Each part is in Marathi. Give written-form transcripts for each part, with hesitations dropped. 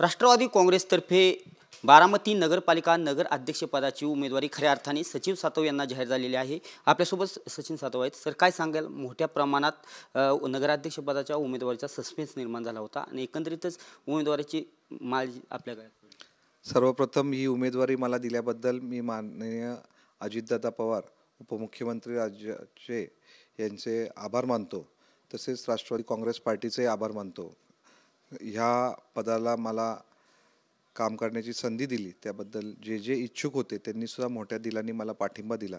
राष्ट्रवादी काँग्रेसतर्फे बारामती नगरपालिका नगर अध्यक्षपदाची उमेदवारी खऱ्या अर्थाने सचिन सातव यांना जाहीर झालेली आहे। आपल्यासोबत सचिन सातव आहेत। सर, काय सांगाल? मोठ्या प्रमाणात नगराध्यक्षपदाच्या उमेदवारीचा सस्पेन्स निर्माण झाला होता आणि एकंदरीतच उमेदवारीची माळ आपल्या काय? सर्वप्रथम ही उमेदवारी मला दिल्याबद्दल मी माननीय अजितदादा पवार उपमुख्यमंत्री राज्याचे यांचे आभार मानतो। तसेच राष्ट्रवादी काँग्रेस पार्टीचे आभार मानतो। ह्या पदाला मला काम करण्याची संधी दिली त्याबद्दल जे जे इच्छुक होते त्यांनी सुद्धा मोठ्या दिलाने मला पाठिंबा दिला,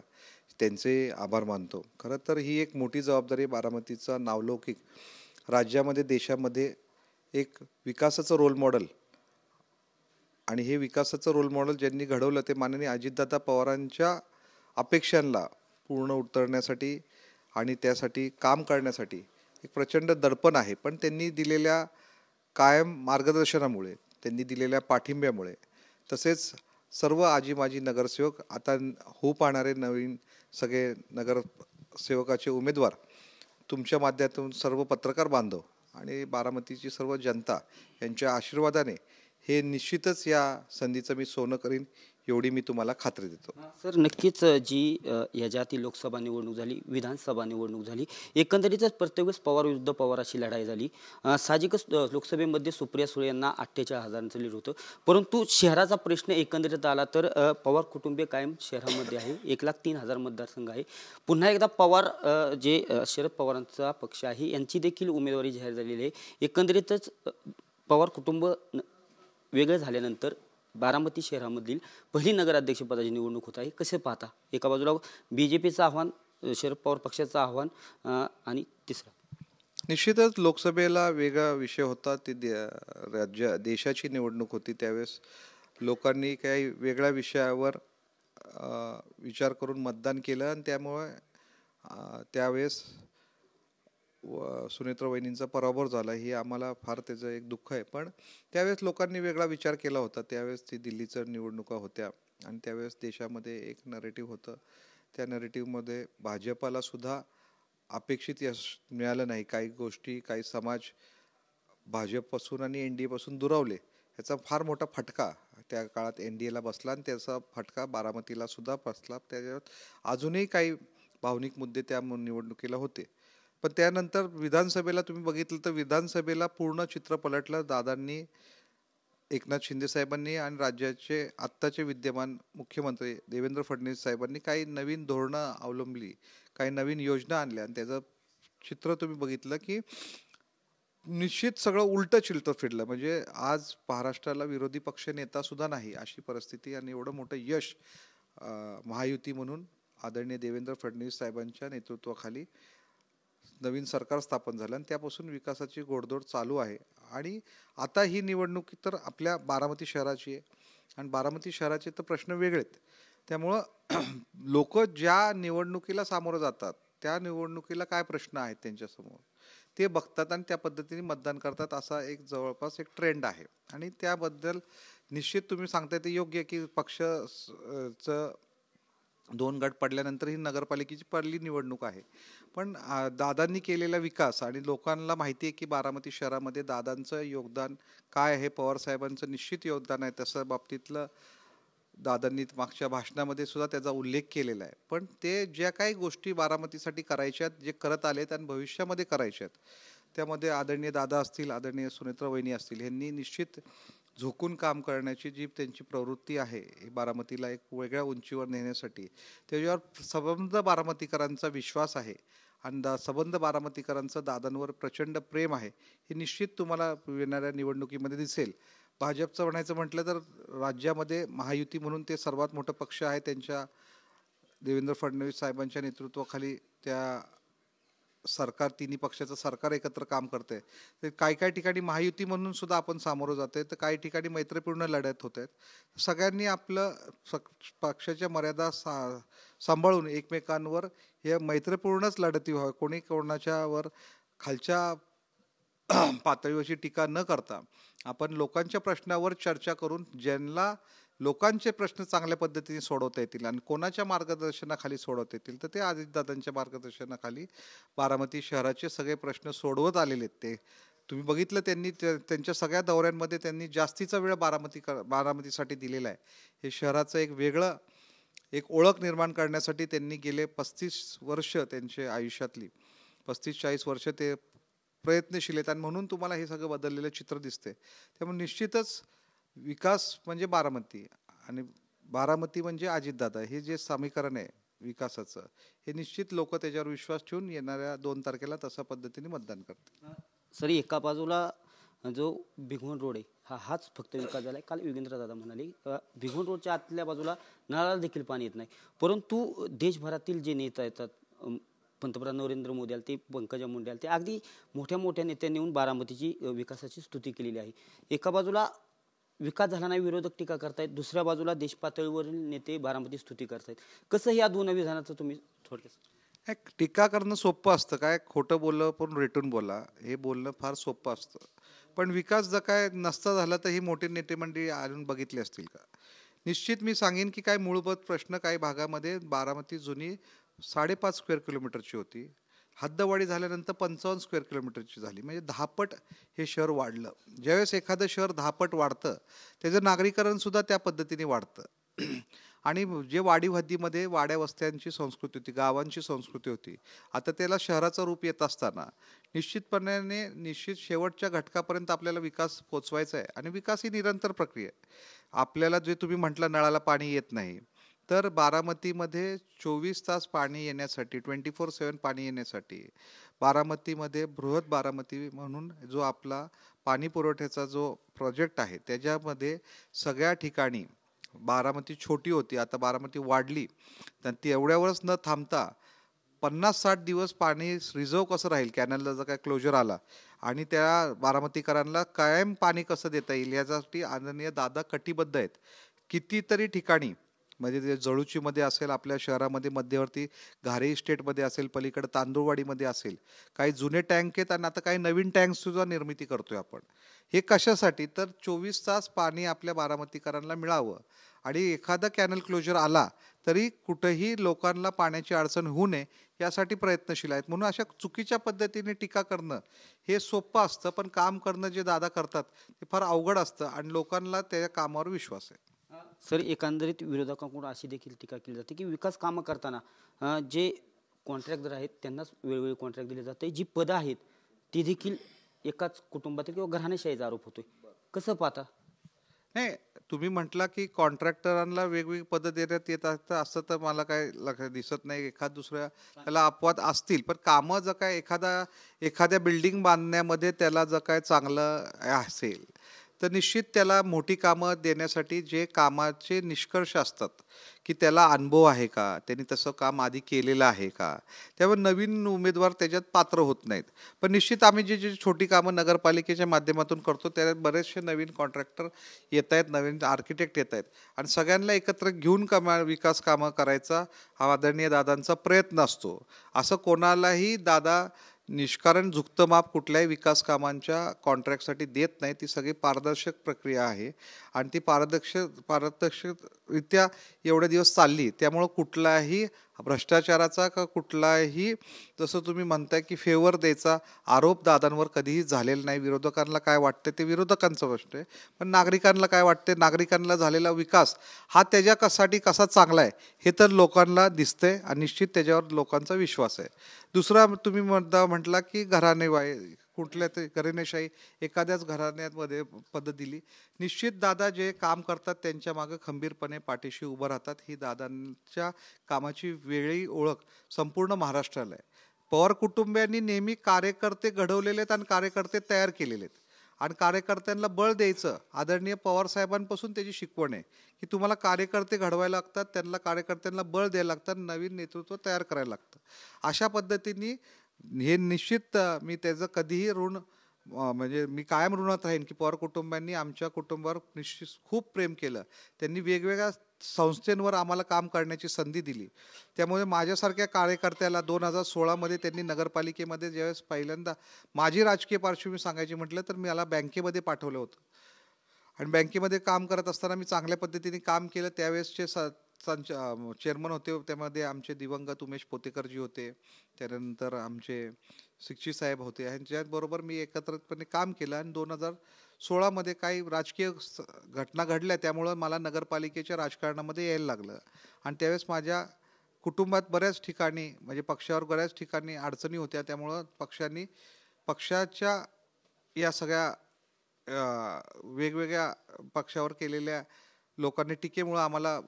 त्यांचे आभार मानतो। खरं तर ही एक मोठी जबाबदारी बारामतीचा नावलौकिक राज्यामध्ये देशामध्ये एक विकासाचं रोल मॉडेल आणि हे विकासाचं रोल मॉडेल ज्यांनी घडवलं ते माननीय अजितदादा पवारांच्या अपेक्षांना पूर्ण उतरण्यासाठी आणि त्यासाठी काम करण्यासाठी एक प्रचंड दडपण आहे। पण त्यांनी दिलेल्या कायम मार्गदर्शनामुळे, त्यांनी दिलेल्या पाठिंब्यामुळे, तसेच सर्व आजी माजी नगरसेवक, आता होऊ पाहणारे नवीन सगळे नगरसेवकाचे उमेदवार, तुमच्या माध्यमातून सर्व पत्रकार बांधव आणि बारामतीची सर्व जनता यांच्या आशीर्वादाने हे निश्चितच या संधीचं मी सोनं करीन एवढी मी तुम्हाला खात्री देतो। सर, नक्कीच जी याच्यातील लोकसभा निवडणूक झाली, विधानसभा निवडणूक झाली, एकंदरीतच प्रत्येक वेळेस पवार विरुद्ध पवार अशी लढाई झाली। साहजिकच लोकसभेमध्ये सुप्रिया सुळे यांना 48,000चं लीड होतं, परंतु शहराचा प्रश्न एकंदरीत आला तर पवार कुटुंबीय कायम शहरामध्ये आहे। 1,03,000 मतदारसंघ आहे। पुन्हा एकदा पवार जे शरद पवारांचा पक्ष आहे यांची देखील उमेदवारी जाहीर झालेली आहे। एकंदरीतच पवार कुटुंब वेगळे झाल्यानंतर बारामती शहरामधील पहिली नगराध्यक्षपदाची निवडणूक होत आहे। कसे पाहता? एका बाजूला बीजेपीचं आव्हान, शरद पवार पक्षाचं आव्हान आणि तिसरा निश्चितच लोकसभेला वेगळा विषय होता। ते देशाची निवडणूक होती। त्यावेळेस लोकांनी काही वेगळ्या विषयावर विचार करून मतदान केलं आणि त्यामुळे त्यावेळेस सुनेत्रा वहिनींचा पराभव झाला, ही आम्हाला फार त्याचं एक दुःख आहे। पण त्यावेळेस लोकांनी वेगळा विचार केला होता। त्यावेळेस ती दिल्लीच्या निवडणुका होत्या आणि त्यावेळेस देशामध्ये एक नरेटिव्ह होतं। त्या नरेटिव्हमध्ये भाजपाला सुद्धा अपेक्षित यश मिळालं नाही। काही गोष्टी, काही समाज भाजपपासून आणि NDA पासून दुरावले, याचा फार मोठा फटका त्या काळात NDAला बसला आणि त्याचा फटका बारामतीला सुद्धा बसला। त्याच्यात अजूनही काही भावनिक मुद्दे त्या निवडणुकीला होते। पण त्यानंतर विधानसभेला तुम्ही बघितलं तर विधानसभेला पूर्ण चित्र पलटलं। दादांनी, एकनाथ शिंदे साहेबांनी आणि राज्याचे आत्ताचे विद्यमान मुख्यमंत्री देवेंद्र फडणवीस साहेबांनी काही नवीन धोरणं अवलंबली, काही नवीन योजना आणल्या आणि त्याचं चित्र तुम्ही बघितलं की निश्चित सगळं उलटं चिलटं फिरलं। म्हणजे आज महाराष्ट्राला विरोधी पक्ष नेता सुद्धा नाही अशी परिस्थिती आणि एवढं मोठं यश महायुती म्हणून आदरणीय देवेंद्र फडणवीस साहेबांच्या नेतृत्वाखाली नवीन सरकार स्थापन झालं आणि त्यापासून विकासाची घोडदौड चालू आहे। आणि आता ही निवडणूक तर आपल्या बारामती शहराची आहे आणि बारामती शहराचे तर प्रश्न वेगळेत। त्यामुळं लोक ज्या निवडणुकीला सामोरं जातात त्या निवडणुकीला काय प्रश्न आहेत त्यांच्यासमोर ते बघतात आणि त्या पद्धतीने मतदान करतात, असा एक जवळपास एक ट्रेंड आहे। आणि त्याबद्दल निश्चित तुम्ही सांगताय ते योग्य की पक्षाचं 2 गट पडल्यानंतर ही नगरपालिकेची पहिली निवडणूक आहे। पण दादांनी केलेला विकास आणि लोकांना माहिती आहे की बारामती शहरामध्ये दादांचं योगदान काय आहे, पवार साहेबांचं निश्चित योगदान आहे। तसं बाबतीतलं दादांनी मागच्या भाषणामध्ये सुद्धा त्याचा उल्लेख केलेला आहे। पण ते ज्या काही गोष्टी बारामतीसाठी करायच्यात, जे करत आलेत आणि भविष्यामध्ये करायच्यात, त्यामध्ये आदरणीय दादा असतील, आदरणीय सुनेत्रा वहिनी असतील, यांनी निश्चित झोकून काम करण्याची जी त्यांची प्रवृत्ती आहे बारामतीला एक वेगळ्या उंचीवर नेण्यासाठी, त्याच्यावर सबंध बारामतीकरांचा विश्वास आहे आणि सबंध बारामतीकरांचं दादांवर प्रचंड प्रेम आहे। हे निश्चित तुम्हाला येणाऱ्या निवडणुकीमध्ये दिसेल। भाजपचं म्हणायचं म्हटलं तर राज्यामध्ये महायुती म्हणून ते सर्वात मोठं पक्ष आहे। त्यांच्या देवेंद्र फडणवीस साहेबांच्या नेतृत्वाखाली त्या सरकार, तिन्ही पक्षाचं सरकार एकत्र काम करते। तर काही ठिकाणी महायुती म्हणून सुद्धा आपण सामोरं जातोय, तर काही ठिकाणी मैत्रीपूर्ण लढत होत आहेत। सगळ्यांनी आपलं पक्षाच्या मर्यादा सांभाळून एकमेकांवर हे मैत्रीपूर्णच लढती व्हावे, कोणी कोणाच्यावर खालच्या पातळीवरची टीका न करता आपण लोकांच्या प्रश्नावर चर्चा करून ज्यांना लोकांचे प्रश्न चांगल्या पद्धतीने सोडवता येतील आणि कोणाच्या मार्गदर्शनाखाली सोडवता येतील तर ते अजितदादांच्या मार्गदर्शनाखाली बारामती शहराचे सगळे प्रश्न सोडवत आलेले आहेत। ते तुम्ही बघितलं त्यांनी त्यांच्या सगळ्या दौऱ्यांमध्ये त्यांनी जास्तीचा वेळ बारामतीसाठी दिलेला आहे. हे शहराचं एक वेगळं एक ओळख निर्माण करण्यासाठी त्यांनी गेले 35 वर्ष त्यांच्या आयुष्यातली 35-40 वर्ष ते प्रयत्नशील आहेत आणि म्हणून तुम्हाला हे सगळं बदललेलं चित्र दिसते. त्यामुळे निश्चितच विकास म्हणजे बारामती आणि बारामती म्हणजे अजितदादा, हे जे समीकरण आहे विकासाचं, हे निश्चित लोक त्याच्यावर विश्वास ठेवून येणाऱ्या 2 तारखेला तशा पद्धतीने मतदान करतील. सरी एका बाजूला जो भिगवण रोड आहे हाच फक्त विकास झाला आहे. काल योगेंद्र दादा म्हणाले भिगवण रोडच्या आतल्या बाजूला नळाला देखील पाणी येत नाही. परंतु देशभरातील जे नेता येतात, पंतप्रधान नरेंद्र मोदी आले, ते पंकजा मुंडे आले, ते अगदी मोठ्या मोठ्या नेत्यांनी येऊन बारामतीची विकासाची स्तुती केलेली आहे. एका बाजूला विकास झाला नाही विरोधक टीका करतायत, दुसऱ्या बाजूला देश पातळीवरील नेते बारामती स्तुती करतायत. कसं या दोन विधानाचं तुम्ही थोडक्यात? टीका करणं सोपं असतं, काय खोटं बोललं पण रेटून बोला, हे बोलणं फार सोपं असतं. पण विकास जर काय नसता झाला तर ही मोठी नेते मंडळी आणून बघितली असतील का? निश्चित मी सांगेन की काय मूलभूत प्रश्न काही भागामध्ये बारामती जुनी 5.5 स्क्वेअर किलोमीटरची होती, हद्दवाढी झाल्यानंतर 55 स्क्वेअर किलोमीटरची झाली, म्हणजे 10 पट हे शहर वाढलं. ज्यावेळेस एखादं शहर 10 पट वाढतं त्याचं नागरीकरण सुद्धा त्या पद्धतीने वाढतं. आणि जे वाढीव हद्दीमध्ये वाड्या वस्त्यांची संस्कृती होती, गावांची संस्कृती होती, आता त्याला शहराचं रूप येत असताना निश्चित शेवटच्या घटकापर्यंत आपल्याला विकास पोचवायचा आहे. आणि विकास ही निरंतर प्रक्रिया आहे. आपल्याला जे तुम्ही म्हटलं नळाला पाणी येत नाही, तर बारामतीमध्ये 24 तास पाणी येण्यासाठी 24/7 पाणी येण्यासाठी बारामतीमध्ये बृहत बारामती म्हणून जो आपला पाणी पुरवठ्याचा जो प्रोजेक्ट आहे त्याच्यामध्ये सगळ्या ठिकाणी बारामती छोटी होती, आता बारामती वाढली, तर ती एवढ्यावरच न थांबता 50-60 दिवस पाणी रिझर्व कसं राहील, कॅनलला जर काय क्लोजर आला आणि त्या बारामतीकरांना कायम पाणी कसं देता येईल यासाठी आदरणीय दादा कटिबद्ध आहेत. कितीतरी ठिकाणी म्हणजे ते जळुचीमध्ये असेल, आपल्या शहरामध्ये मध्यवर्ती घारे इस्टेटमध्ये असेल, पलीकडे तांदूळवाडीमध्ये असेल, काही जुने टँक आहेत आणि आता काही नवीन टँक सुद्धा निर्मिती करतोय आपण. हे कशासाठी, तर 24 तास पाणी आपल्या बारामतीकरांना मिळावं आणि एखादा कॅनल क्लोजर आला तरी कुठेही लोकांना पाण्याची अडचण होऊ नये यासाठी प्रयत्नशील आहेत. म्हणून अशा चुकीच्या पद्धतीने टीका करणं हे सोपं असतं, पण काम करणं जे दादा करतात ते फार अवघड असतं आणि लोकांना त्या कामावर विश्वास आहे. सर एकंदरीत विरोधकांकडून अशी देखील टीका केली जाते की विकास कामं करताना जे कॉन्ट्रॅक्टर आहेत त्यांनाच वेळोवेळी कॉन्ट्रॅक्ट दिले जाते, जी पदं आहेत ती देखील एकाच कुटुंबातील किंवा घराणेशाहीचा आरोप होतोय. कसं पाहता? नाही, तुम्ही म्हटला की कॉन्ट्रॅक्टरांना वेगवेगळी पदं देण्यात येत असतं, असं तर मला काय दिसत नाही. एखाद दुसऱ्या त्याला अपवाद असतील, पण कामं जर काय एखाद्या बिल्डिंग बांधण्यामध्ये त्याला जर काय चांगलं असेल तर निश्चित त्याला मोठी कामं देण्यासाठी जे कामाचे निष्कर्ष असतात की त्याला अनुभव आहे का, त्यांनी तसं काम आधी केलेलं आहे का, त्यामुळे नवीन उमेदवार त्याच्यात पात्र होत नाहीत. पण निश्चित आम्ही जी छोटी कामं नगरपालिकेच्या माध्यमातून करतो त्यात बरेचसे नवीन कॉन्ट्रॅक्टर येत आहेत, नवीन आर्किटेक्ट येत आहेत आणि सगळ्यांना एकत्र घेऊन विकास कामं करायचा हा आदरणीय दादांचा प्रयत्न असतो. असं कोणालाही दादा निष्कारण झुकतं माप कुठल्याही विकास कामांच्या कॉन्ट्रॅक्टसाठी देत नाही. ती सगळी पारदर्शक प्रक्रिया आहे आणि ती पारदर्शकरित्या एवढे दिवस चालली, त्यामुळं कुठलाही भ्रष्टाचाराचा का कुठलाही जसं तुम्ही म्हणताय की फेवर द्यायचा आरोप दादांवर कधीही झालेला नाही. विरोधकांना काय वाटते ते विरोधकांचा प्रश्न आहे, पण नागरिकांना काय वाटते, नागरिकांना झालेला विकास हा त्याच्यासाठी कसा चांगला आहे हे तर लोकांना दिसतंय आणि निश्चित त्याच्यावर लोकांचा विश्वास आहे. दुसरा तुम्ही म्हटला की कुठल्या तरी घराणेशाही एखाद्याच घराण्यामध्ये पद दिली. निश्चित दादा जे काम करतात त्यांच्या मागे खंबीरपणे पाठीशी उभं राहतात. ही दादांच्या कामाची वेगळी ओळख संपूर्ण महाराष्ट्राला आहे. पवार कुटुंबियांनी नेहमी कार्यकर्ते घडवलेले आहेत आणि कार्यकर्ते तयार केलेले आहेत आणि कार्यकर्त्यांना बळ द्यायचं आदरणीय पवार साहेबांपासून त्याची शिकवण आहे की तुम्हाला कार्यकर्ते घडवायला लागतात, त्यांना कार्यकर्त्यांना बळ द्यायला लागतं, नवीन नेतृत्व तयार करायला लागतं. अशा पद्धतीने हे निश्चित मी त्याचं कधीही ऋण म्हणजे मी कायम ऋणात राहीन की पवार कुटुंबांनी आमच्या कुटुंबावर निश्चित खूप प्रेम केलं. त्यांनी वेगवेगळ्या संस्थांवर आम्हाला काम करण्याची संधी दिली. त्यामुळे माझ्यासारख्या कार्यकर्त्याला 2016 त्यांनी नगरपालिकेमध्ये ज्यावेळेस पहिल्यांदा माझी राजकीय पार्श्वभूमी सांगायची म्हटलं तर मला बँकेमध्ये पाठवलं होतं आणि बँकेमध्ये काम करत असताना मी चांगल्या पद्धतीने काम केलं. त्यावेळेसचे चेअरमन होते, त्यामध्ये आमचे दिवंगत उमेश पोतेकरजी होते, त्यानंतर आमचे शिक्षी साहेब होते, ह्यांच्याबरोबर मी एकत्रितपणे काम केलं आणि 2016मध्ये काही राजकीय घटना घडल्या, त्यामुळं मला नगरपालिकेच्या राजकारणामध्ये यायला लागलं. आणि त्यावेळेस माझ्या कुटुंबात बऱ्याच ठिकाणी म्हणजे पक्षावर बऱ्याच ठिकाणी अडचणी होत्या. त्यामुळं पक्षाच्या या सगळ्या वेगवेगळ्या पक्षावर केलेल्या लोकांनी टीकेमुळं आम्हाला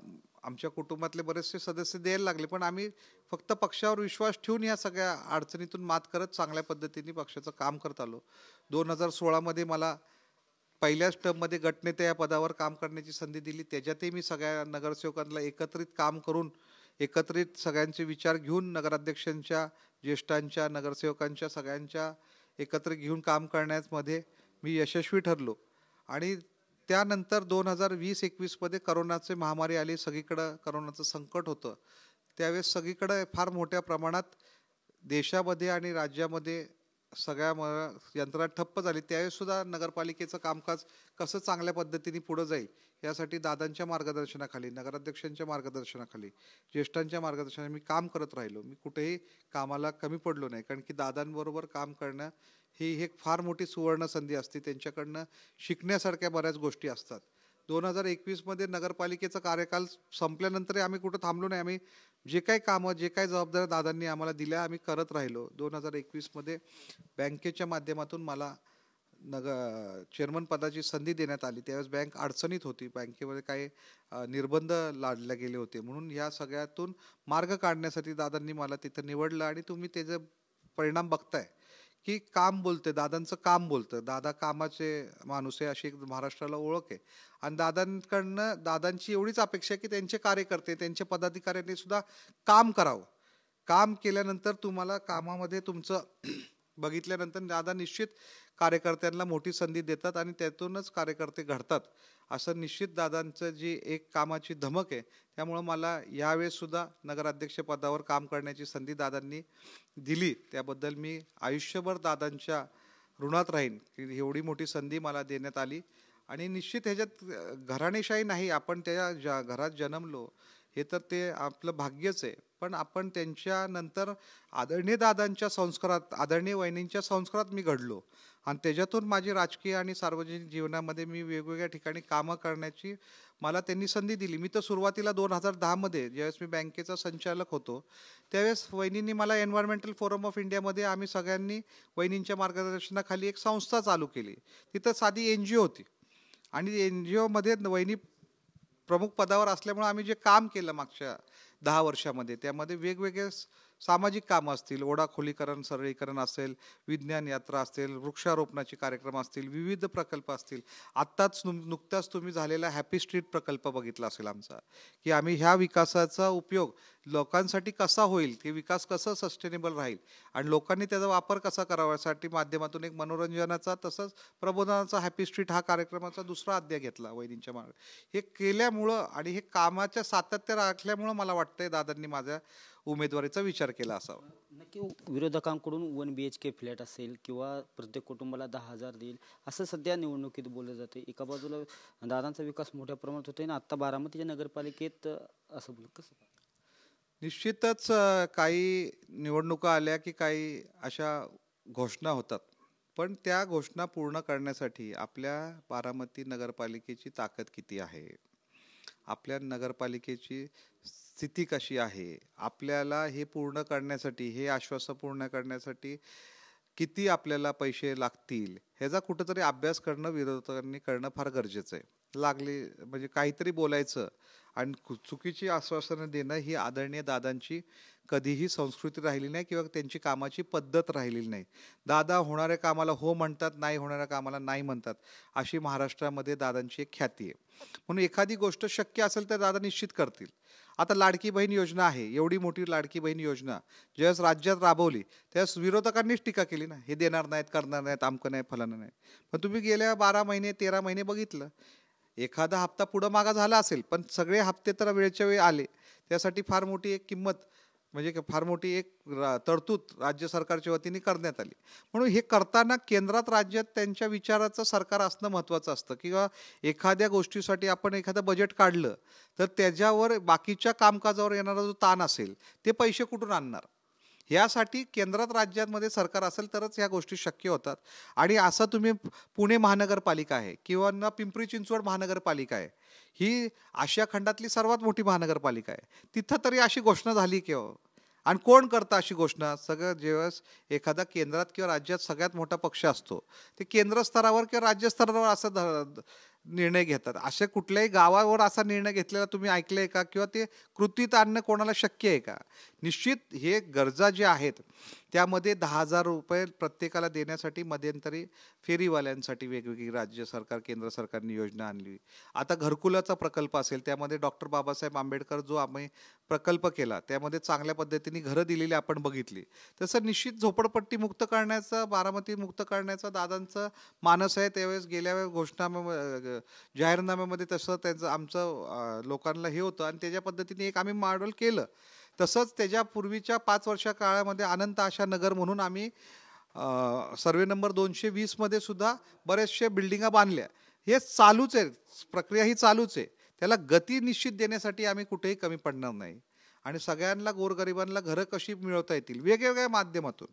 आमच्या कुटुंबातले बरेचसे सदस्य द्यायला लागले. पण आम्ही फक्त पक्षावर विश्वास ठेवून या सगळ्या अडचणीतून मात करत चांगल्या पद्धतीने पक्षाचं काम करत आलो. 2016मध्ये मला पहिल्याच टर्ममध्ये गटनेते या पदावर काम करण्याची संधी दिली. त्याच्यातही मी सगळ्या नगरसेवकांना एकत्रित काम करून, एकत्रित सगळ्यांचे विचार घेऊन, नगराध्यक्षांच्या, ज्येष्ठांच्या, नगरसेवकांच्या सगळ्यांच्या एकत्र घेऊन काम करण्यामध्ये मी यशस्वी ठरलो. आणि त्यानंतर 2020-21मध्ये करोनाची महामारी आली. सगळीकडं करोनाचं संकट होतं. त्यावेळेस सगळीकडे फार मोठ्या प्रमाणात देशामध्ये आणि राज्यामध्ये सगळ्या यंत्रणा ठप्प झाली. त्यावेळेस सुद्धा नगरपालिकेचं कामकाज कसं चांगल्या पद्धतीने पुढं जाईल यासाठी दादांच्या मार्गदर्शनाखाली, नगराध्यक्षांच्या मार्गदर्शनाखाली, ज्येष्ठांच्या मार्गदर्शनाखाली मी काम करत राहिलो. मी कुठेही कामाला कमी पडलो नाही, कारण की दादांबरोबर काम करणं ही एक फार मोठी सुवर्ण संधी असते. त्यांच्याकडनं शिकण्यासारख्या बऱ्याच गोष्टी असतात. 2021मध्ये नगरपालिकेचा कार्यकाल संपल्यानंतर आम्ही कुठं थांबलो नाही. आम्ही जे काही कामं, जे काही जबाबदाऱ्या दादांनी आम्हाला दिल्या, आम्ही करत राहिलो. 2021मध्ये बँकेच्या माध्यमातून मला चेअरमन पदाची संधी देण्यात आली. त्यावेळेस बँक अडचणीत होती. बँकेमध्ये काही निर्बंध लादले गेले होते. म्हणून ह्या सगळ्यातून मार्ग काढण्यासाठी दादांनी मला तिथं निवडलं. आणि तुम्ही त्याचे परिणाम बघताय की काम बोलते, दादांचं काम बोलतं. दादा कामाचे माणूस आहे, अशी एक महाराष्ट्राला ओळख आहे. आणि दादांकडनं दादांची एवढीच अपेक्षा आहे की त्यांचे कार्यकर्ते, त्यांच्या पदाधिकाऱ्यांनी सुद्धा काम करावं. काम केल्यानंतर तुम्हाला कामामध्ये तुमचं बघितल्यानंतर दादा निश्चित कार्यकर्त्यांना मोठी संधी देतात आणि त्यातूनच कार्यकर्ते घडतात. असं निश्चित दादांचं जी एक कामाची धमक आहे. त्यामुळं मला यावेळेस सुद्धा नगराध्यक्ष पदावर काम करण्याची संधी दादांनी दिली. त्याबद्दल मी आयुष्यभर दादांच्या ऋणात राहीन की एवढी मोठी संधी मला देण्यात आली. आणि निश्चित ह्याच्यात घराणेशाही नाही, आपण त्या घरात जन्मलो हे तर ते आपलं भाग्यच आहे. पण आपण त्यांच्यानंतर आदरणीय दादांच्या संस्कारात, आदरणीय वहिनींच्या संस्कारात मी घडलो. आणि त्याच्यातून माझी राजकीय आणि सार्वजनिक जीवनामध्ये मी वेगवेगळ्या ठिकाणी कामं करण्याची मला त्यांनी संधी दिली. मी तर सुरुवातीला 2010मध्ये ज्यावेळेस मी बँकेचा संचालक होतो, त्यावेळेस वहिनींनी मला एन्व्हायरमेंटल फोरम ऑफ इंडियामध्ये आम्ही सगळ्यांनी वहिनींच्या मार्गदर्शनाखाली एक संस्था चालू केली. तिथं साधी NGO होती. आणि NGOमध्ये वहिनी प्रमुख पदावर असल्यामुळे आम्ही जे काम केलं मागच्या 10 वर्षामध्ये, त्यामध्ये वेगवेगळे सामाजिक कामं असतील, ओढा खोलीकरण सरळीकरण असेल, विज्ञान यात्रा असेल, वृक्षारोपणाचे कार्यक्रम असतील, विविध प्रकल्प असतील. आत्ताच नुकताच तुम्ही झालेला हॅपी स्ट्रीट प्रकल्प बघितला असेल आमचा, की आम्ही ह्या विकासाचा उपयोग लोकांसाठी कसा होईल, ते विकास कसं सस्टेनेबल राहील आणि लोकांनी त्याचा वापर कसा करावा यासाठी माध्यमातून एक मनोरंजनाचा तसंच प्रबोधनाचा हॅपी स्ट्रीट हा कार्यक्रमाचा दुसरा अध्याय घेतला वहिनींच्या मार्ग. हे केल्यामुळं आणि हे कामाच्या सातत्य राखल्यामुळं मला वाटतंय दादांनी माझ्या उमेदवारीचा विचार केला असावा. नक्की विरोधकांकडून 1 BHK फ्लॅट असेल किंवा प्रत्येक कुटुंबाला 10,000 देईल असं सध्या निवडणुकीत बोललं जाते. एका बाजूला दादांचा विकास मोठ्या प्रमाणात होतोय आणि आता बारामतीच्या नगरपालिकेत असं बोल कसं? निश्चितच काही निवडणुका आल्या की काही अशा घोषणा होतात. पण त्या घोषणा पूर्ण करण्यासाठी आपल्या बारामती नगरपालिकेची ताकद किती आहे, आपल्या नगरपालिकेची स्थिती कशी आहे, आपल्याला हे पूर्ण करण्यासाठी, हे आश्वासन पूर्ण करण्यासाठी किती आपल्याला पैसे लागतील, ह्याचा कुठंतरी अभ्यास करणं विरोधकांनी करणं फार गरजेचं आहे. लागले म्हणजे काहीतरी बोलायचं आणि चुकीची आश्वासनं देणं ही आदरणीय दादांची कधीही संस्कृती राहिली नाही किंवा त्यांची कामाची पद्धत राहिलेली नाही. दादा होणाऱ्या कामाला हो म्हणतात, नाही होणाऱ्या कामाला नाही म्हणतात, अशी महाराष्ट्रामध्ये दादांची एक ख्याती आहे. म्हणून एखादी गोष्ट शक्य असेल तर दादा निश्चित करतील. आता लाडकी बहीण योजना आहे, एवढी मोठी लाडकी बहीण योजना ज्यावेळेस राज्यात राबवली त्यावेळेस विरोधकांनीच टीका केली ना, हे देणार नाहीत, करणार नाहीत, आमकं नाही, फलानं नाही. पण तुम्ही गेल्या 12 महिने 13 महिने बघितलं, एखादा हप्ता पुढं मागा झाला असेल पण सगळे हप्ते तर वेळच्या वेळी आले. त्यासाठी फार मोठी एक किंमत म्हणजे फार मोठी एक तरतूद राज्य सरकारच्या वतीने करण्यात आली. म्हणून हे करताना केंद्रात राज्यात त्यांच्या विचाराचं सरकार असणं महत्त्वाचं असतं. किंवा एखाद्या गोष्टीसाठी आपण एखादं बजेट काढलं तर त्याच्यावर बाकीच्या कामकाजावर येणारा जो ताण असेल ते पैसे कुठून आणणार, यासाठी केंद्रात राज्यांमध्ये सरकार असेल तरच ह्या गोष्टी शक्य होतात. आणि असं तुम्ही पुणे महानगरपालिका आहे किंवा ना पिंपरी चिंचवड महानगरपालिका आहे, ही आशिया खंडातली सर्वात मोठी महानगरपालिका आहे. तिथं तरी अशी घोषणा झाली केव्हा? आणि कोण करतं अशी घोषणा? सगळं ज्यावेळेस एखादा केंद्रात किंवा राज्यात सगळ्यात मोठा पक्ष असतो, ते केंद्र स्तरावर किंवा राज्य स्तरावर असं निर्णय घेतात. अशा कुठल्याही गावावर असा निर्णय घेतलेला तुम्ही ऐकलंय का? किंवा ते कृतीत आणणं कोणाला शक्य आहे का? निश्चित हे गरजा ज्या आहेत त्यामध्ये 10,000 रुपये प्रत्येकाला देण्यासाठी मध्यंतरी फेरीवाल्यांसाठी वेगवेगळी राज्य सरकार केंद्र सरकारने योजना आणली. आता घरकुलाचा प्रकल्प असेल, त्यामध्ये डॉक्टर बाबासाहेब आंबेडकर जो आम्ही प्रकल्प केला त्यामध्ये चांगल्या पद्धतीने घरं दिलेली आपण बघितली. तसं निश्चित झोपडपट्टी मुक्त करण्याचा, बारामती मुक्त करण्याचा दादांचं मानस आहे. त्यावेळेस गेल्या वेळेस जाहीरनाम्यामध्ये तसं त्यांचं आमचं लोकांना हे होतं आणि त्याच्या पद्धतीने एक आम्ही मॉडेल केलं. तसंच त्याच्यापूर्वीच्या 5 वर्षा काळामध्ये अनंत आशा नगर म्हणून आम्ही सर्वे नंबर 220 मध्ये सुद्धा बरेचशे बिल्डिंगा बांधल्या. हे चालूच आहे, प्रक्रिया ही चालूच आहे. त्याला गती निश्चित देण्यासाठी आम्ही कुठेही कमी पडणार नाही. आणि सगळ्यांना गोरगरिबांना घरं कशी मिळवता येतील वेगवेगळ्या माध्यमातून,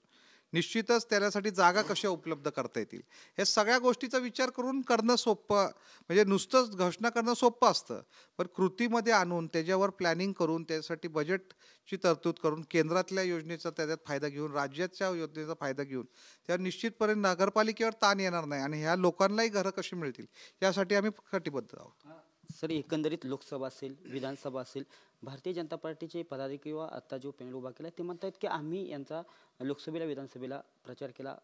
निश्चितच त्याच्यासाठी जागा कशा उपलब्ध करता येतील, हे सगळ्या गोष्टीचा विचार करून करणं सोपं. म्हणजे नुसतंच घोषणा करणं सोपं असतं, पण कृतीमध्ये आणून त्याच्यावर प्लॅनिंग करून त्यासाठी बजेटची तरतूद करून केंद्रातल्या योजनेचा त्याच्यात फायदा घेऊन राज्याच्या योजनेचा फायदा घेऊन त्यावर निश्चितपणे नगरपालिकेवर ताण येणार नाही आणि ह्या लोकांनाही घरं कशी मिळतील यासाठी आम्ही कटिबद्ध आहोत. सर, एकंदरीत लोकसभा असेल, विधानसभा असेल, भारतीय जनता पार्टीचे पदाधिकारी किंवा आता जो पॅनल उभा केला ते म्हणतात की आम्ही यांचा लोकसभेला विधानसभेला प्रचार केला,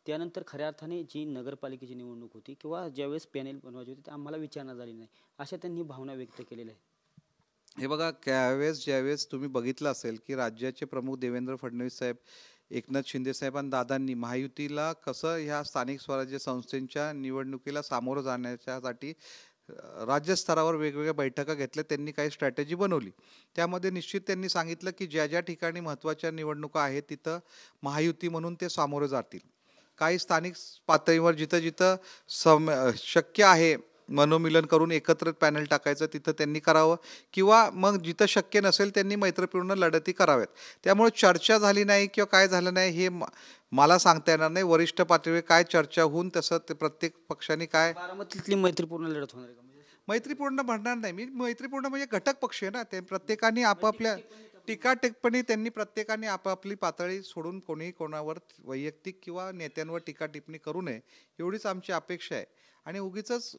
त्यानंतर खऱ्या अर्थाने जी नगरपालिकेची निवडणूक होती किंवा ज्यावेळेस पॅनेल बनवायची होती ते आम्हाला विचारणा झाली नाही, अशा त्यांनी भावना व्यक्त केलेल्या आहे. हे बघा, ज्यावेळेस तुम्ही बघितलं असेल की राज्याचे प्रमुख देवेंद्र फडणवीस साहेब, एकनाथ शिंदे साहेब आणि दादांनी महायुतीला कसं ह्या स्थानिक स्वराज्य संस्थेच्या निवडणुकीला सामोरं जाण्याच्यासाठी राज्य स्तरावर वेगवेगळ्या बैठका घेतल्या, त्यांनी काही स्ट्रॅटेजी बनवली. त्यामध्ये निश्चित त्यांनी सांगितलं की ज्या ज्या ठिकाणी महत्त्वाच्या निवडणुका आहेत तिथं महायुती म्हणून ते सामोरं जातील. काही स्थानिक पातळीवर जिथं जिथं शक्य आहे मनोमिलन करून एकत्रित पॅनल टाकायचं तिथं त्यांनी करावं, किंवा मग जिथं शक्य नसेल त्यांनी मैत्रीपूर्ण लढती कराव्यात. त्यामुळे चर्चा झाली नाही किंवा काय झालं नाही हे मला सांगता येणार नाही. वरिष्ठ पातळीवर काय चर्चा होऊन तसं ते प्रत्येक पक्षाने काय बारामतीतली मैत्रीपूर्ण लढत होणार आहे का? म्हणजे मैत्रीपूर्ण म्हणणार नाही मी. मैत्रीपूर्ण म्हणजे घटक पक्ष आहे ना, ते प्रत्येकाने आपापल्या टीका टिप्पणी त्यांनी प्रत्येकाने आपापली पातळी सोडून कोणीही कोणावर वैयक्तिक किंवा नेत्यांवर टीका टिप्पणी करू नये एवढीच आमची अपेक्षा आहे. आणि उगीच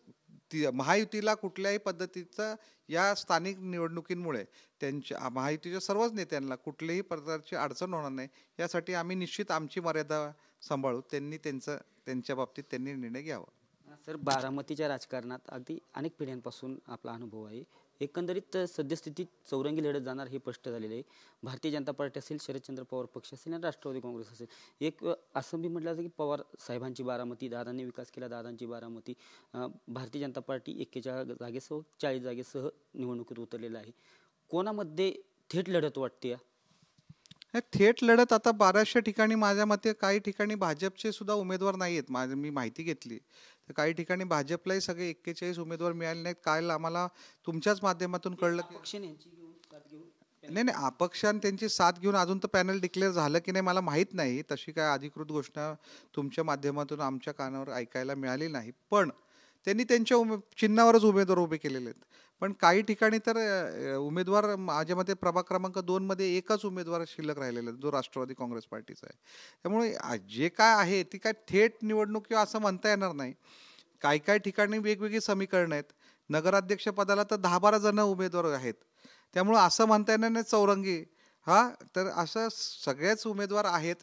महायुतीला कुठल्याही पद्धतीचं या स्थानिक निवडणुकींमुळे त्यांच्या महायुतीच्या सर्वच नेत्यांना कुठल्याही प्रकारची अडचण होणार नाही यासाठी आम्ही निश्चित आमची मर्यादा सांभाळू. त्यांनी त्यांच्या बाबतीत त्यांनी निर्णय घ्यावा. सर, बारामतीच्या राजकारणात अगदी अनेक पिढ्यांपासून आपला अनुभव आहे. एकंदरीत सद्यस्थितीत चौरंगी लढत जाणार हे स्पष्ट झालेलं आहे. भारतीय जनता पार्टी असेल, शरदचंद्र पवार पक्ष असेल आणि राष्ट्रवादी काँग्रेस असेल. एक असं मी म्हटलं जातं की पवार साहेबांची बारामती, दादांनी विकास केला दादांची बारामती, भारतीय जनता पार्टी 41 जागेसह 40 जागेसह निवडणुकीत उतरलेलं आहे. कोणामध्ये थेट लढत वाटते? थेट लढत आता बऱ्याचशा ठिकाणी माझ्या मते काही ठिकाणी भाजपचे सुद्धा उमेदवार नाही आहेत. मी माहिती घेतली तर काही ठिकाणी भाजपलाही सगळे 41 उमेदवार मिळाले नाहीत. काल आम्हाला तुमच्याच माध्यमातून कळलं की पक्षाने यांची घेऊन साथ घेऊन नाही, अपक्षाने त्यांची साथ घेऊन अजून तर पॅनल डिक्लेअर झालं की नाही मला माहीत नाही. तशी काय अधिकृत घोषणा तुमच्या माध्यमातून आमच्या कानावर ऐकायला मिळाली नाही. पण त्यांनी त्यांच्या चिन्हावरच उमेदवार उभे केलेले आहेत. पण काही ठिकाणी तर उमेदवार माझ्या मते प्रभाग क्रमांक 2 मध्ये एकच उमेदवार शिल्लक राहिलेला आहे, जो राष्ट्रवादी काँग्रेस पार्टीचा आहे. त्यामुळे जे काय आहे ती काय थेट निवडणूक किंवा असं म्हणता येणार नाही. काही ठिकाणी वेगवेगळी समीकरणं आहेत. नगराध्यक्ष पदाला तर 10-12 जण उमेदवार आहेत. त्यामुळं असं म्हणता येणार नाही चौरंगी. तर असं सगळेच उमेदवार आहेत.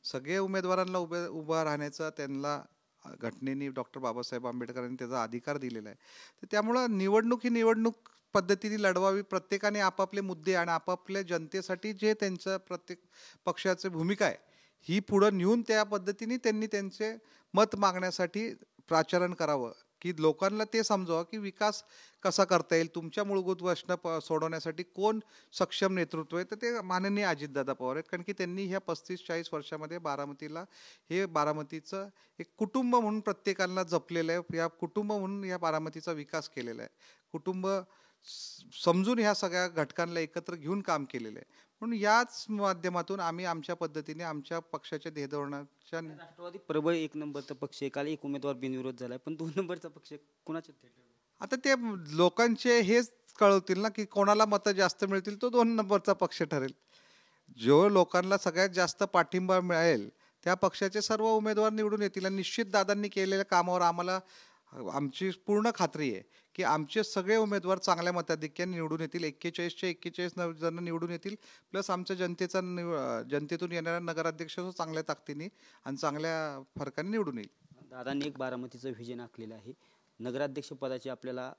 सगळे उमेदवारांना उभं राहण्याचा त्यांना घटनेने डॉक्टर बाबासाहेब आंबेडकरांनी त्याचा अधिकार दिलेला आहे. तर त्यामुळं निवडणूक ही निवडणूक पद्धतीने लढवावी. प्रत्येकाने आपापले मुद्दे आणि आपापल्या जनतेसाठी जे त्यांचं प्रत्येक पक्षाची भूमिका आहे ही पुढं नेऊन त्या पद्धतीने त्यांनी त्यांचे मत मागण्यासाठी प्राचारण करावं, की लोकांना ते समजावं की विकास कसा करता येईल, तुमच्या मूलभूत प्रश्न सोडवण्यासाठी कोण सक्षम नेतृत्व आहे. तर ते माननीय अजितदादा पवार आहेत. कारण की त्यांनी ह्या 35-40 वर्षामध्ये बारामतीचं एक कुटुंब म्हणून प्रत्येकाला जपलेलं आहे. या कुटुंब म्हणून या बारामतीचा विकास केलेला आहे. कुटुंब समजून ह्या सगळ्या घटकांना एकत्र घेऊन काम केलेलं आहे. म्हणून याच माध्यमातून आम्ही आमच्या पद्धतीने आमच्या पक्षाच्या ध्येयधोरणाच्या राष्ट्रवादी प्रबळ 1 नंबरचा पक्ष आहे. काल एक उमेदवार बिनविरोध झालाय, पण 2 नंबरचा पक्ष कुणाच्या थेट? आता ते लोकांचे हेच कळवतील ना की कोणाला मतं जास्त मिळतील तो 2 नंबरचा पक्ष ठरेल. जो लोकांना सगळ्यात जास्त पाठिंबा मिळेल त्या पक्षाचे सर्व उमेदवार निवडून येतील. आणि निश्चित दादांनी केलेल्या कामावर आम्हाला आमची पूर्ण खात्री आहे की आमचे सगळे उमेदवार चांगल्या मताधिक्याने निवडून येतील. 41चे 41 जण निवडून येतील. प्लस आमच्या जनतेतून येणारा नगराध्यक्ष तो चांगल्या ताकदीने आणि चांगल्या फरकाने निवडून येईल. दादांनी एक बारामतीचं व्हिजन आखलेलं आहे. नगराध्यक्ष पदाची आपल्याला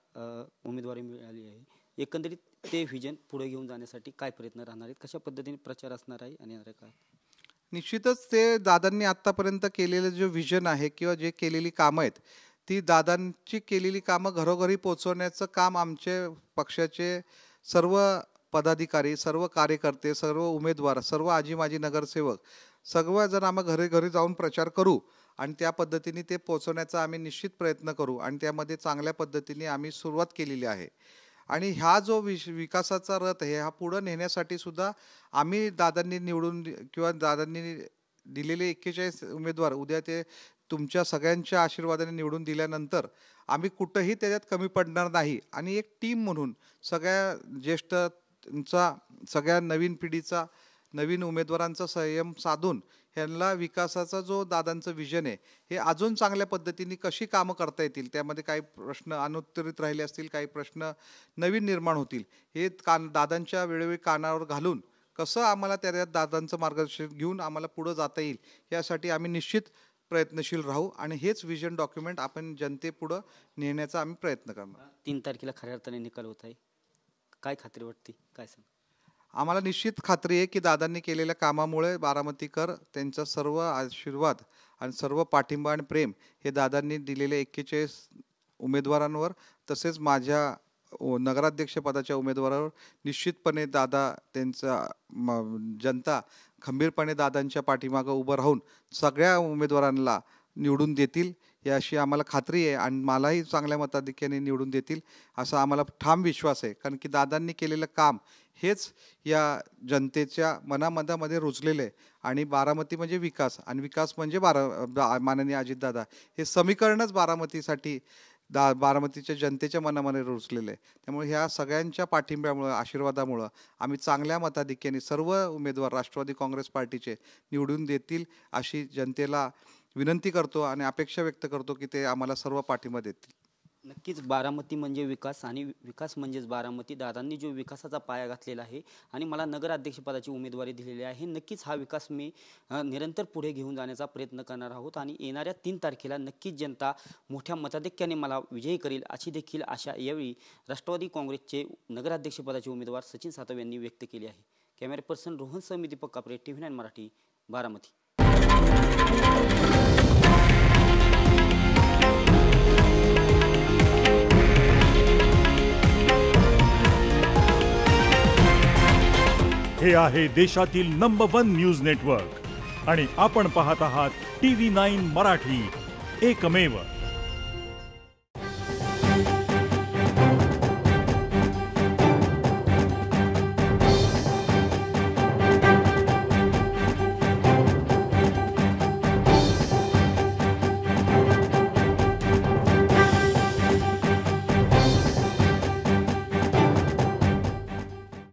उमेदवारी मिळाली आहे. एकंदरीत ते व्हिजन पुढे घेऊन जाण्यासाठी काय प्रयत्न राहणार आहेत, कशा पद्धतीने प्रचार असणार आहे आणि येणाऱ्या काय? निश्चितच ते दादांनी आतापर्यंत केलेलं जे व्हिजन आहे किंवा जे केलेली कामं आहेत ती दादांची केलेली कामं घरोघरी पोहोचवण्याचं काम आमचे पक्षाचे सर्व पदाधिकारी, सर्व कार्यकर्ते, सर्व उमेदवार, सर्व आजी माजी नगरसेवक सर्वजण आम्ही घरी जाऊन प्रचार करू आणि त्या पद्धतीने ते पोहोचवण्याचा आम्ही निश्चित प्रयत्न करू. आणि त्यामध्ये चांगल्या पद्धतीने आम्ही सुरुवात केलेली आहे. आणि हा जो विकासाचा रथ आहे हा पुढे नेण्यासाठी सुद्धा आम्ही दादांनी किंवा दादांनी दिलेले 41 उमेदवार उद्या ते तुमच्या सगळ्यांच्या आशीर्वादाने निवडून दिल्यानंतर आम्ही कुठेही त्याच्यात कमी पडणार नाही. आणि एक टीम म्हणून सगळ्या ज्येष्ठचा, सगळ्या नवीन पिढीचा, नवीन उमेदवारांचा संयम साधून ह्यांना विकासाचा जो दादांचं विजन आहे हे अजून चांगल्या पद्धतीने कशी कामं करता येतील, त्यामध्ये काही प्रश्न अनुत्तरित राहिले असतील, काही प्रश्न नवीन निर्माण होतील, हे दादांच्या वेळोवेळी कानावर घालून कसं आम्हाला त्यात दादांचं मार्गदर्शन घेऊन आम्हाला पुढे जाता येईल यासाठी आम्ही निश्चित प्रयत्नशील राहू. आणि हेच विजन डॉक्युमेंट आपण जनतेपुढं नेण्याचा आम्ही प्रयत्न करणार. 3 तारखेला खऱ्या अर्थाने निकाल होत आहे. काय खात्री वाटते, काय सांग? आम्हाला निश्चित खात्री आहे की दादांनी केलेल्या कामामुळे बारामतीकर त्यांचा सर्व आशीर्वाद आणि सर्व पाठिंबा आणि प्रेम हे दादांनी दिलेले 41 उमेदवारांवर तसेच माझ्या नगराध्यक्ष पदाच्या उमेदवारावर निश्चितपणे दादा त्यांचा जनता खंबीरपणे दादांच्या पाठीमागं उभं राहून सगळ्या उमेदवारांना निवडून देतील याशी आम्हाला खात्री आहे. आणि मलाही चांगल्या मताधिक्याने निवडून देतील असा आम्हाला ठाम विश्वास आहे. कारण की दादांनी केलेलं काम हेच या जनतेच्या मनामध्ये रुजलेलं आहे. आणि बारामती म्हणजे विकास आणि विकास म्हणजे माननीय अजितदादा हे समीकरणच बारामतीसाठी बारामतीच्या जनतेच्या मनामध्ये रुजलेलं आहे. त्यामुळे ह्या सगळ्यांच्या पाठिंब्यामुळं, आशीर्वादामुळं आम्ही चांगल्या मताधिक्याने सर्व उमेदवार राष्ट्रवादी काँग्रेस पार्टीचे निवडून देतील अशी जनतेला विनंती करतो आणि अपेक्षा व्यक्त करतो की ते आम्हाला सर्व पाठिंबा देतील. नक्कीच बारामती म्हणजे विकास आणि विकास म्हणजेच बारामती. दादांनी जो विकासाचा पाया घातलेला आहे आणि मला नगराध्यक्षपदाची उमेदवारी दिलेली आहे, नक्कीच हा विकास मी निरंतर पुढे घेऊन जाण्याचा प्रयत्न करणार आहोत. आणि येणाऱ्या 3 तारखेला नक्कीच जनता मोठ्या मताधिक्याने मला विजयी करेल अशी देखील आशा यावेळी राष्ट्रवादी काँग्रेसचे नगराध्यक्षपदाचे उमेदवार सचिन सातव यांनी व्यक्त केली आहे. कॅमेरा पर्सन रोहन सह मी दीपक कापरे, TV9 मराठी, बारामती. हे आहे देशातील नंबर 1 न्यूज नेटवर्क आणि आपण पाहत आहात TV9 मराठी, एकमेव.